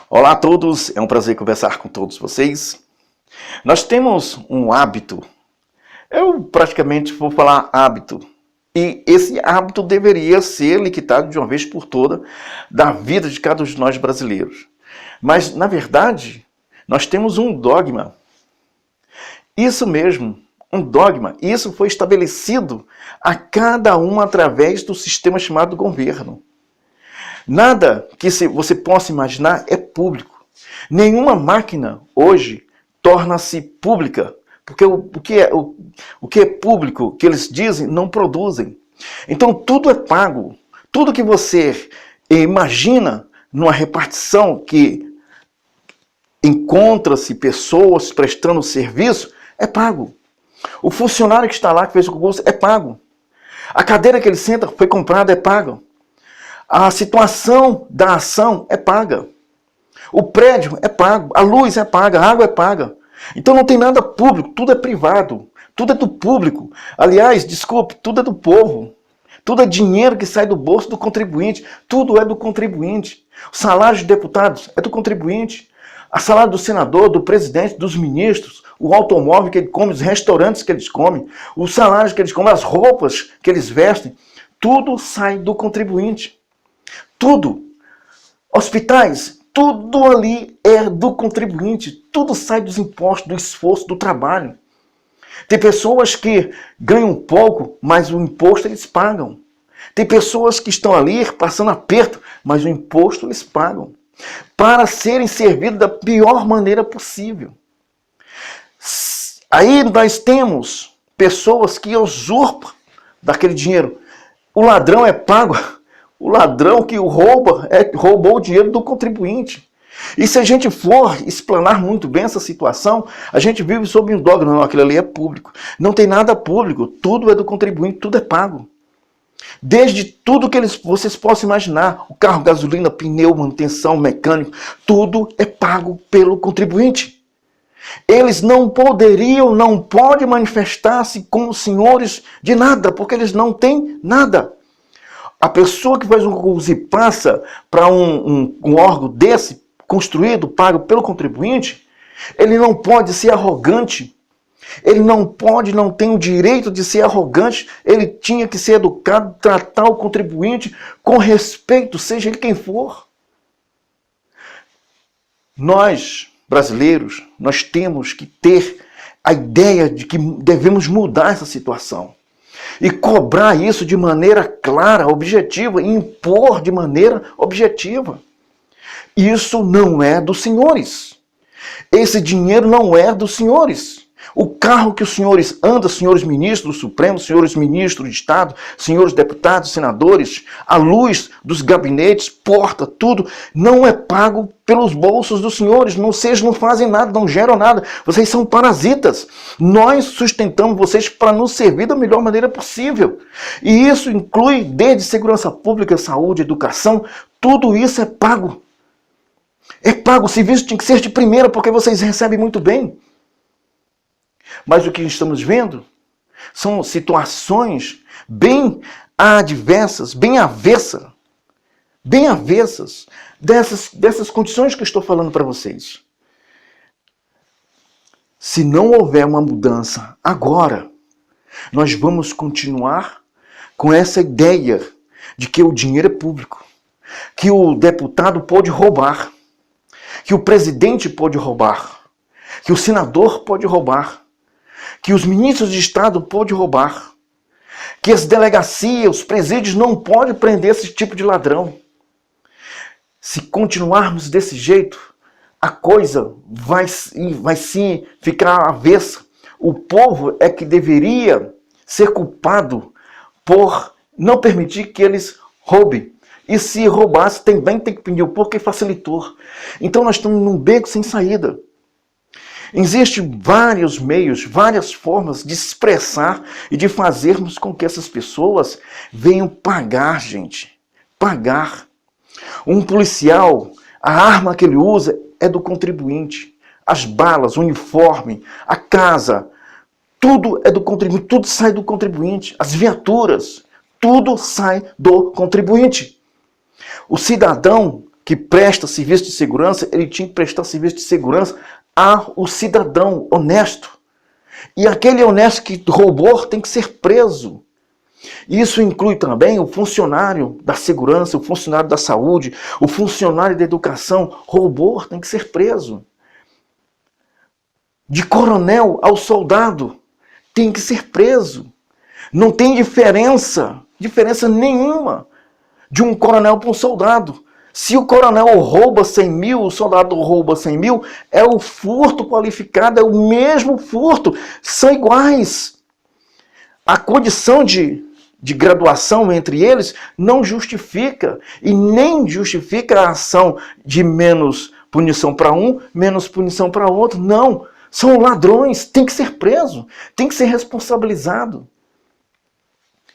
Olá a todos, é um prazer conversar com todos vocês. Nós temos um hábito, eu praticamente vou falar hábito, e esse hábito deveria ser liquidado de uma vez por toda da vida de cada um de nós brasileiros. Mas, na verdade, nós temos um dogma. Isso mesmo, um dogma. Isso foi estabelecido a cada um através do sistema chamado governo. Nada que você possa imaginar é público. Nenhuma máquina hoje torna-se pública, porque o que é público, o que eles dizem, não produzem. Então tudo é pago. Tudo que você imagina numa repartição que encontra-se pessoas prestando serviço, é pago. O funcionário que está lá, que fez o concurso, é pago. A cadeira que ele senta foi comprada, é paga. A situação da ação é paga. O prédio é pago. A luz é paga. A água é paga. Então não tem nada público. Tudo é privado. Tudo é do público. Aliás, desculpe, tudo é do povo. Tudo é dinheiro que sai do bolso do contribuinte. Tudo é do contribuinte. O salário de deputados é do contribuinte. O salário do senador, do presidente, dos ministros, o automóvel que ele come, os restaurantes que eles comem, os salários que eles comem, as roupas que eles vestem, tudo sai do contribuinte. Tudo. Hospitais, tudo ali é do contribuinte. Tudo sai dos impostos, do esforço, do trabalho. Tem pessoas que ganham pouco, mas o imposto eles pagam. Tem pessoas que estão ali passando aperto, mas o imposto eles pagam. Para serem servidos da pior maneira possível. Aí nós temos pessoas que usurpam daquele dinheiro. O ladrão é pago. O ladrão que o rouba roubou o dinheiro do contribuinte. E se a gente for explanar muito bem essa situação, a gente vive sob um dogma. Não, aquilo ali é público. Não tem nada público. Tudo é do contribuinte, tudo é pago. Desde tudo que vocês possam imaginar. O carro, gasolina, pneu, manutenção, mecânico. Tudo é pago pelo contribuinte. Eles não podem manifestar-se como senhores de nada, porque eles não têm nada. A pessoa que faz um concurso e passa para um órgão desse, construído, pago pelo contribuinte, ele não pode ser arrogante. Ele não tem o direito de ser arrogante. Ele tinha que ser educado, tratar o contribuinte com respeito, seja ele quem for. Nós, brasileiros, nós temos que ter a ideia de que devemos mudar essa situação. E cobrar isso de maneira clara, objetiva, e impor de maneira objetiva. Isso não é dos senhores. Esse dinheiro não é dos senhores. O carro que os senhores andam, senhores ministros do Supremo, senhores ministros de Estado, senhores deputados, senadores, a luz dos gabinetes, porta, tudo, não é pago pelos bolsos dos senhores. Vocês não fazem nada, não geram nada. Vocês são parasitas. Nós sustentamos vocês para nos servir da melhor maneira possível. E isso inclui desde segurança pública, saúde, educação, tudo isso é pago. É pago, o serviço tem que ser de primeira porque vocês recebem muito bem. Mas o que estamos vendo são situações bem adversas, bem avessas dessas condições que eu estou falando para vocês. Se não houver uma mudança agora, nós vamos continuar com essa ideia de que o dinheiro é público, que o deputado pode roubar, que o presidente pode roubar, que o senador pode roubar, que os ministros de Estado podem roubar, que as delegacias, os presídios não podem prender esse tipo de ladrão. Se continuarmos desse jeito, a coisa vai sim ficar avessa. O povo é que deveria ser culpado por não permitir que eles roubem. E se roubasse, também tem que pedir o porque facilitou. Então nós estamos num beco sem saída. Existem vários meios, várias formas de expressar e de fazermos com que essas pessoas venham pagar, gente. Pagar. Um policial, a arma que ele usa é do contribuinte. As balas, o uniforme, a casa, tudo é do contribuinte, tudo sai do contribuinte. As viaturas, tudo sai do contribuinte. O cidadão que presta serviço de segurança, ele tinha que prestar serviço de segurança ao cidadão honesto. E aquele honesto que roubou tem que ser preso. Isso inclui também o funcionário da segurança, o funcionário da saúde, o funcionário da educação. Roubou tem que ser preso. De coronel ao soldado tem que ser preso. Não tem diferença nenhuma de um coronel para um soldado. Se o coronel rouba 100 mil, o soldado rouba 100 mil, é o furto qualificado, é o mesmo furto, são iguais. A condição de graduação entre eles não justifica, e nem justifica a ação de menos punição para um, menos punição para outro. Não, são ladrões, tem que ser preso, tem que ser responsabilizado.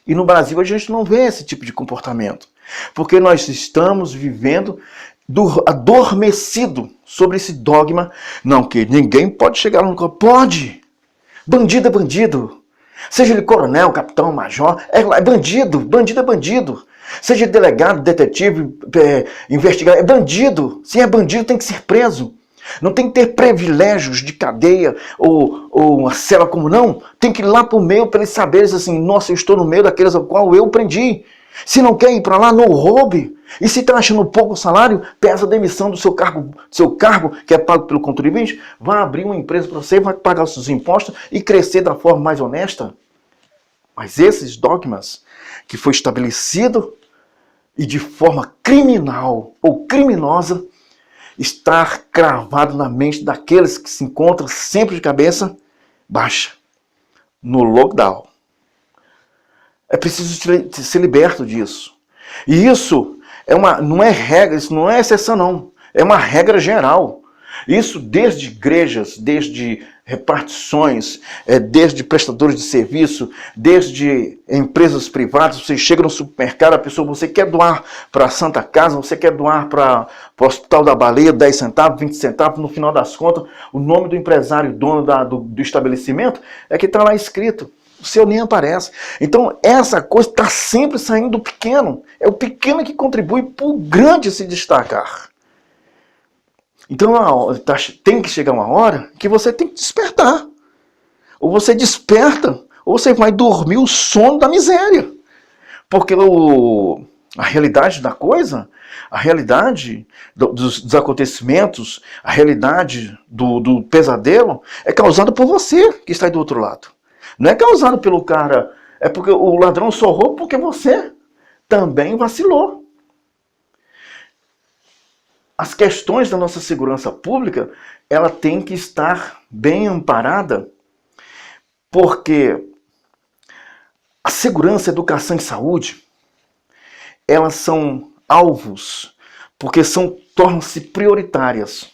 E no Brasil a gente não vê esse tipo de comportamento. Porque nós estamos vivendo adormecido sobre esse dogma. Não, que ninguém pode chegar no... Pode! Bandido é bandido. Seja ele coronel, capitão, major, é bandido. Bandido é bandido. Seja delegado, detetive, investigador, é bandido. Se é bandido tem que ser preso. Não tem que ter privilégios de cadeia ou uma cela como não. Tem que ir lá para o meio para eles saberem assim, nossa, eu estou no meio daqueles ao qual eu prendi. Se não quer ir para lá, não roube. E se está achando pouco salário, peça a demissão do seu cargo que é pago pelo contribuinte, vá abrir uma empresa para você, vai pagar os seus impostos e crescer da forma mais honesta. Mas esses dogmas que foi estabelecido e de forma criminal ou criminosa, está cravado na mente daqueles que se encontram sempre de cabeça baixa, no lockdown. É preciso ser liberto disso. E isso não é regra, isso não é exceção não. É uma regra geral. Isso desde igrejas, desde repartições, desde prestadores de serviço, desde empresas privadas. Você chega no supermercado, a pessoa, você quer doar para a Santa Casa, você quer doar para o Hospital da Baleia, 10 centavos, 20 centavos, no final das contas, o nome do empresário, dono do estabelecimento, é que está lá escrito. O seu nem aparece. Então, essa coisa está sempre saindo do pequeno. É o pequeno que contribui para o grande se destacar. Então, tem que chegar uma hora que você tem que despertar. Ou você desperta, ou você vai dormir o sono da miséria. Porque a realidade da coisa, a realidade dos acontecimentos, a realidade do pesadelo é causada por você que está aí do outro lado. Não é causado pelo cara, é porque o ladrão só rouba porque você também vacilou. As questões da nossa segurança pública, ela tem que estar bem amparada, porque a segurança, educação e saúde, elas são alvos, porque tornam-se prioritárias.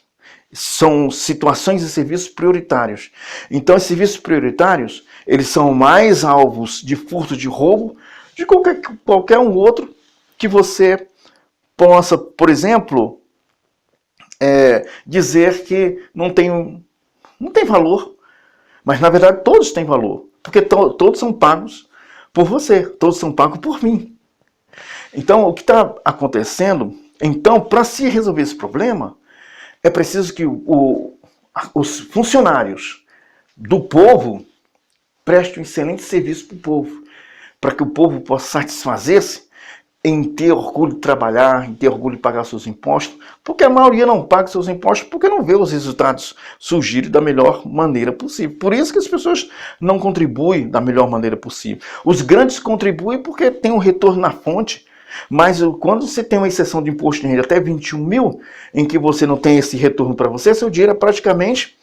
São situações e serviços prioritários. Então, esses serviços prioritários, eles são mais alvos de furto, de roubo, de qualquer um outro que você possa, por exemplo, dizer que não tem valor. Mas, na verdade, todos têm valor. Porque todos são pagos por você, todos são pagos por mim. Então, o que está acontecendo? Então, para se resolver esse problema, é preciso que os funcionários do povo prestem um excelente serviço para o povo, para que o povo possa satisfazer-se em ter orgulho de trabalhar, em ter orgulho de pagar seus impostos, porque a maioria não paga seus impostos porque não vê os resultados surgirem da melhor maneira possível. Por isso que as pessoas não contribuem da melhor maneira possível. Os grandes contribuem porque tem um retorno na fonte, mas quando você tem uma exceção de imposto de renda até 21 mil, em que você não tem esse retorno para você, seu dinheiro praticamente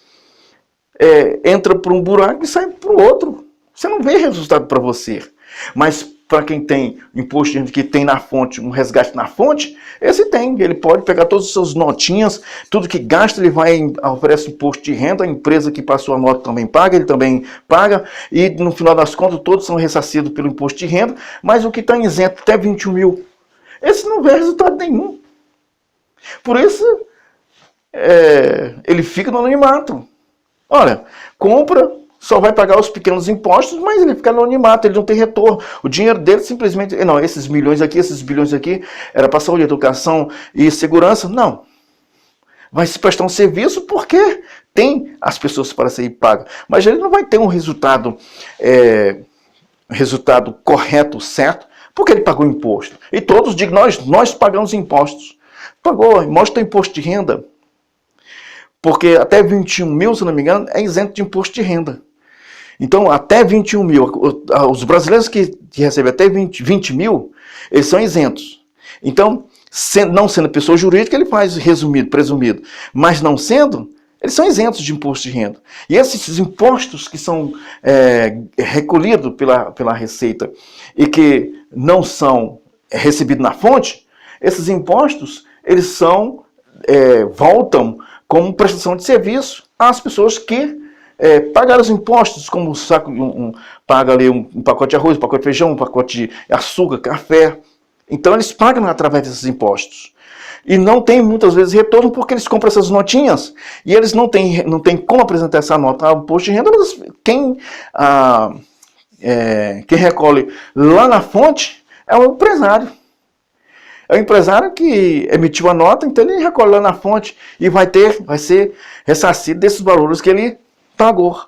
entra por um buraco e sai para o outro. Você não vê resultado para você. Mas para quem tem imposto de renda, que tem na fonte, um resgate na fonte, esse tem. Ele pode pegar todas as suas notinhas, tudo que gasta, ele oferece imposto de renda, a empresa que passou a nota também paga, ele também paga, e no final das contas todos são ressarcidos pelo imposto de renda, mas o que está isento até 21 mil, esse não vê resultado nenhum. Por isso, ele fica no anonimato. Olha, compra só vai pagar os pequenos impostos, mas ele fica anonimato, ele não tem retorno. O dinheiro dele simplesmente, não, esses milhões aqui, esses bilhões aqui, era para saúde, educação e segurança. Não. Vai se prestar um serviço porque tem as pessoas para serem pagas. Mas ele não vai ter um resultado, resultado correto, certo, porque ele pagou imposto. E todos digam, nós pagamos impostos. Pagou, mostra o imposto de renda. Porque até 21 mil, se não me engano, é isento de imposto de renda. Então, até 21 mil, os brasileiros que recebem até 20 mil, eles são isentos. Então, não sendo pessoa jurídica, ele faz resumido, presumido. Mas não sendo, eles são isentos de imposto de renda. E esses impostos que são recolhidos pela Receita e que não são recebidos na fonte, esses impostos, eles voltam como prestação de serviço às pessoas que pagaram os impostos, como o saco, paga ali um pacote de arroz, um pacote de feijão, um pacote de açúcar, café. Então eles pagam através desses impostos. E não tem muitas vezes retorno porque eles compram essas notinhas e eles não têm como apresentar essa nota ao imposto de renda. Mas quem recolhe lá na fonte é o empresário. É o empresário que emitiu a nota, então ele recolhe lá na fonte e vai ser ressarcido desses valores que ele pagou.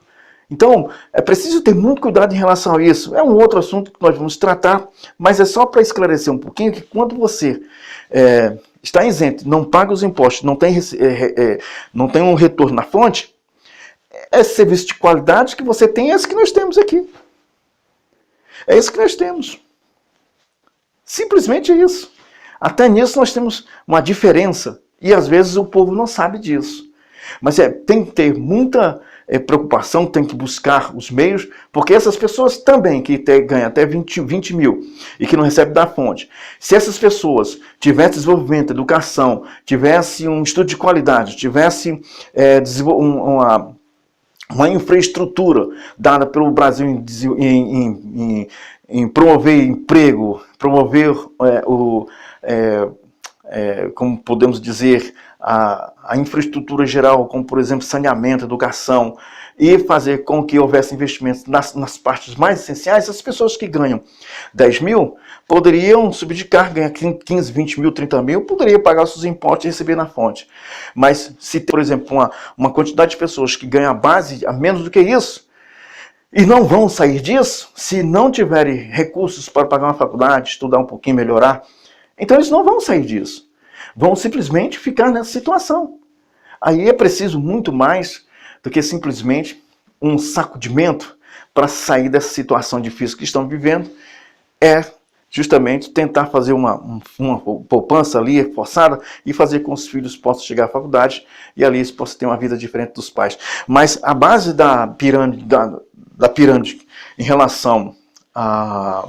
Então, é preciso ter muito cuidado em relação a isso. É um outro assunto que nós vamos tratar, mas é só para esclarecer um pouquinho que quando você está isento, não paga os impostos, não tem um retorno na fonte, esse serviço de qualidade que você tem é esse que nós temos aqui. É isso que nós temos. Simplesmente isso. Até nisso nós temos uma diferença e às vezes o povo não sabe disso. Mas tem que ter muita preocupação, tem que buscar os meios, porque essas pessoas também que ganham até 20 mil e que não recebem da fonte, se essas pessoas tivessem desenvolvimento, educação, tivessem um estudo de qualidade, tivessem uma infraestrutura dada pelo Brasil em promover emprego, promover como podemos dizer, a infraestrutura geral, como por exemplo saneamento, educação, e fazer com que houvesse investimentos nas partes mais essenciais, as pessoas que ganham 10 mil poderiam subsidiar, ganhar 15, 20 mil, 30 mil, poderiam pagar os seus impostos e receber na fonte. Mas se, por exemplo, uma quantidade de pessoas que ganham a base a menos do que isso, e não vão sair disso, se não tiverem recursos para pagar uma faculdade, estudar um pouquinho, melhorar, então eles não vão sair disso. Vão simplesmente ficar nessa situação. Aí é preciso muito mais do que simplesmente um sacudimento para sair dessa situação difícil que estão vivendo. É justamente tentar fazer uma poupança ali forçada e fazer com que os filhos possam chegar à faculdade e ali eles possam ter uma vida diferente dos pais. Mas a base da pirâmide em relação a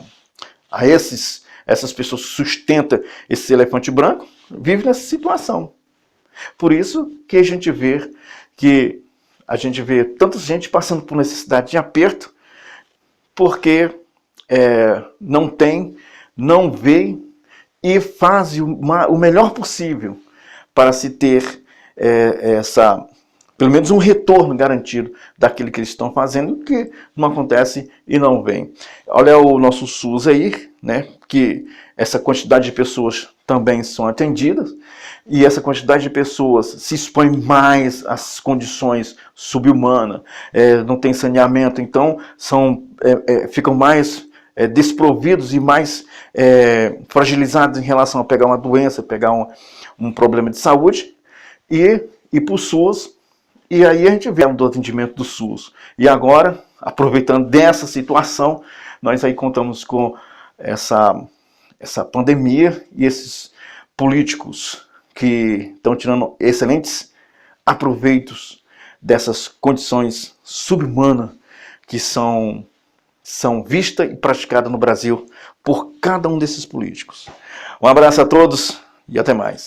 essas pessoas que sustentam esse elefante branco, vive nessa situação. Por isso que a gente vê tanta gente passando por necessidade de aperto, porque não tem, não vê e faz o melhor possível para se ter pelo menos um retorno garantido daquilo que eles estão fazendo, que não acontece e não vem. Olha o nosso SUS aí, né, que essa quantidade de pessoas também são atendidas, e essa quantidade de pessoas se expõe mais às condições subhumanas, não tem saneamento, então ficam mais desprovidos e mais fragilizados em relação a pegar uma doença, pegar um problema de saúde, e para o SUS. E aí a gente vê do atendimento do SUS. E agora, aproveitando dessa situação, nós aí contamos com essa pandemia e esses políticos que estão tirando excelentes aproveitos dessas condições subhumanas que são vistas e praticadas no Brasil por cada um desses políticos. Um abraço a todos e até mais.